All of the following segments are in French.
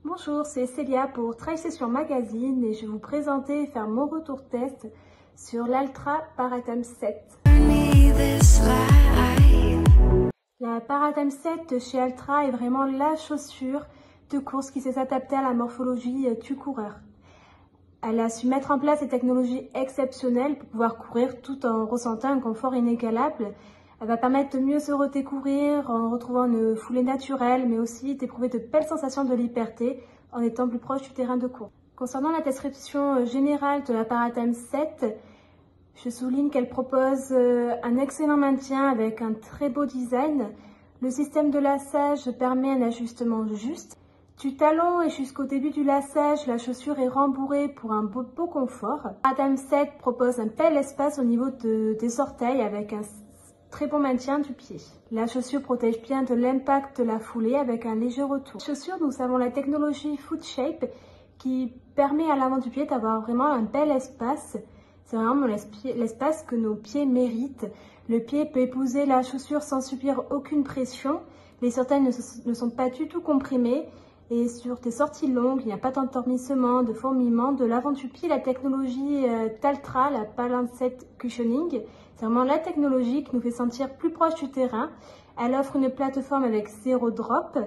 Bonjour, c'est Célia pour Trail Session Magazine et je vais vous présenter et faire mon retour test sur l'Altra Paratem 7. La Paratem 7 chez Altra est vraiment la chaussure de course qui s'est adaptée à la morphologie du coureur. Elle a su mettre en place des technologies exceptionnelles pour pouvoir courir tout en ressentant un confort inégalable. Elle va permettre de mieux se redécouvrir en retrouvant une foulée naturelle, mais aussi d'éprouver de belles sensations de liberté en étant plus proche du terrain de course. Concernant la description générale de la Paratem 7, je souligne qu'elle propose un excellent maintien avec un très beau design. Le système de laçage permet un ajustement juste. Du talon et jusqu'au début du laçage, la chaussure est rembourrée pour un beau confort. La Paratem 7 propose un bel espace au niveau des orteils avec un très bon maintien du pied. La chaussure protège bien de l'impact de la foulée avec un léger retour. La chaussure, nous avons la technologie Foot Shape qui permet à l'avant du pied d'avoir vraiment un bel espace. C'est vraiment l'espace que nos pieds méritent. Le pied peut épouser la chaussure sans subir aucune pression. Les orteils ne sont pas du tout comprimés. Et sur des sorties longues, il n'y a pas d'endormissement, de fourmillement. De l'avant du pied, la technologie d'Altra, la Balanced Cushioning, c'est vraiment la technologie qui nous fait sentir plus proche du terrain. Elle offre une plateforme avec 0 drop.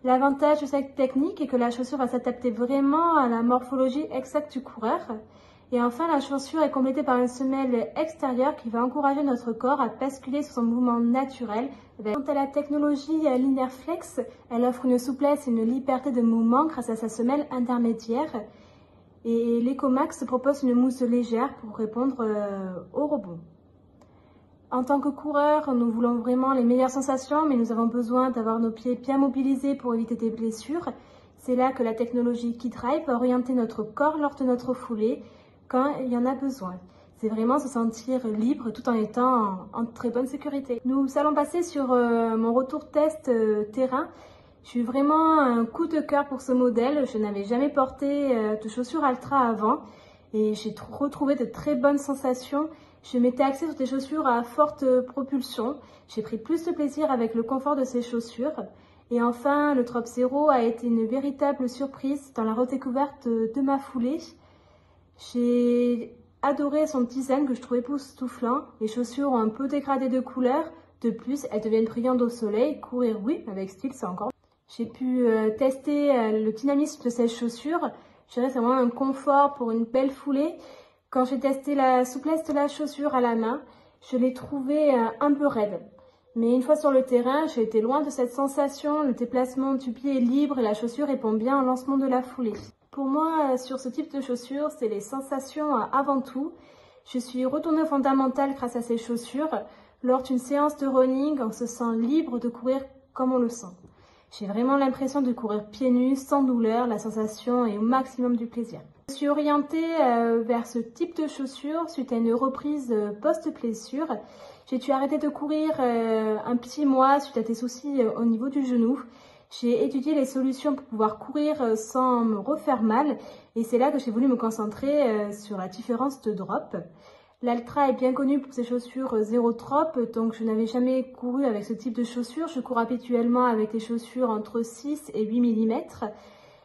L'avantage de cette technique est que la chaussure va s'adapter vraiment à la morphologie exacte du coureur. Et enfin, la chaussure est complétée par une semelle extérieure qui va encourager notre corps à basculer sur son mouvement naturel. Quant à la technologie Linear Flex, elle offre une souplesse et une liberté de mouvement grâce à sa semelle intermédiaire. Et l'EcoMax propose une mousse légère pour répondre au rebond. En tant que coureur, nous voulons vraiment les meilleures sensations, mais nous avons besoin d'avoir nos pieds bien mobilisés pour éviter des blessures. C'est là que la technologie KeyDrive va orienter notre corps lors de notre foulée quand il y en a besoin. C'est vraiment se sentir libre tout en étant en très bonne sécurité. Nous allons passer sur mon retour test terrain. J'ai eu vraiment un coup de cœur pour ce modèle. Je n'avais jamais porté de chaussures Altra avant et j'ai retrouvé de très bonnes sensations. Je m'étais axée sur des chaussures à forte propulsion. J'ai pris plus de plaisir avec le confort de ces chaussures. Et enfin, le Drop Zero a été une véritable surprise dans la redécouverte de ma foulée. J'ai adoré son design que je trouvais époustouflant. Les chaussures ont un peu dégradé de couleur. De plus, elles deviennent brillantes au soleil. Courir, oui, avec style, c'est encore. J'ai pu tester le dynamisme de ces chaussures. Je dirais que c'est vraiment un confort pour une belle foulée. Quand j'ai testé la souplesse de la chaussure à la main, je l'ai trouvée un peu raide. Mais une fois sur le terrain, j'ai été loin de cette sensation. Le déplacement du pied est libre et la chaussure répond bien au lancement de la foulée. Pour moi, sur ce type de chaussures, c'est les sensations avant tout. Je suis retournée au fondamental grâce à ces chaussures. Lors d'une séance de running, on se sent libre de courir comme on le sent. J'ai vraiment l'impression de courir pieds nus, sans douleur. La sensation est au maximum du plaisir. Je suis orientée vers ce type de chaussures suite à une reprise post-blessure. J'ai dû arrêter de courir un petit mois suite à des soucis au niveau du genou. J'ai étudié les solutions pour pouvoir courir sans me refaire mal et c'est là que j'ai voulu me concentrer sur la différence de drop. L'Altra est bien connue pour ses chaussures 0 drop, donc je n'avais jamais couru avec ce type de chaussures. Je cours habituellement avec des chaussures entre 6 et 8 mm.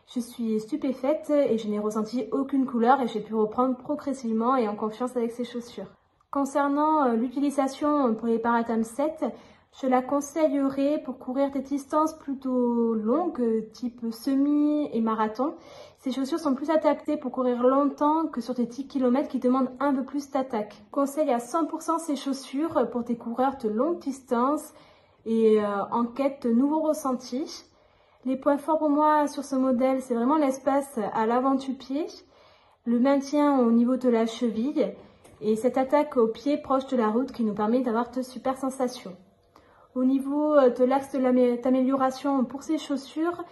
Je suis stupéfaite et je n'ai ressenti aucune couleur et j'ai pu reprendre progressivement et en confiance avec ces chaussures. Concernant l'utilisation pour les Paratem 7, je la conseillerais pour courir des distances plutôt longues, type semi et marathon. Ces chaussures sont plus adaptées pour courir longtemps que sur des 10 km qui demandent un peu plus d'attaque. Conseille à 100% ces chaussures pour des coureurs de longue distance et en quête de nouveaux ressentis. Les points forts pour moi sur ce modèle, c'est vraiment l'espace à l'avant du pied, le maintien au niveau de la cheville et cette attaque au pied proche de la route qui nous permet d'avoir de super sensations. Au niveau de l'axe d'amélioration pour ces chaussures,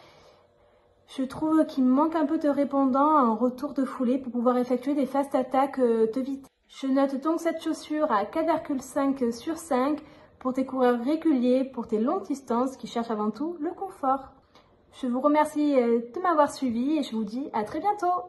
je trouve qu'il me manque un peu de répondant en retour de foulée pour pouvoir effectuer des fast attaques de vitesse. Je note donc cette chaussure à 4,5 sur 5 pour des coureurs réguliers, pour des longues distances qui cherchent avant tout le confort. Je vous remercie de m'avoir suivi et je vous dis à très bientôt.